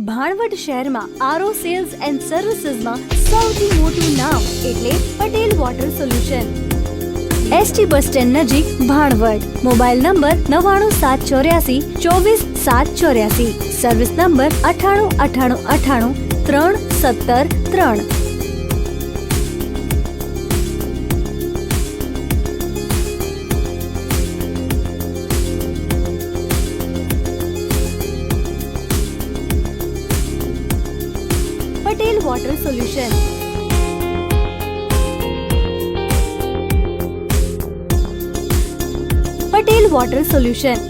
ભાણવડ શહેરમાં RO cells and સર્વિસીસમાં સૌથી મોટું નામ એટલે Patel water solution. ST bus stand નજીક Bhanvad. Mobile number 9978424784. Service number 9898983703. Patel water solution. Patel water solution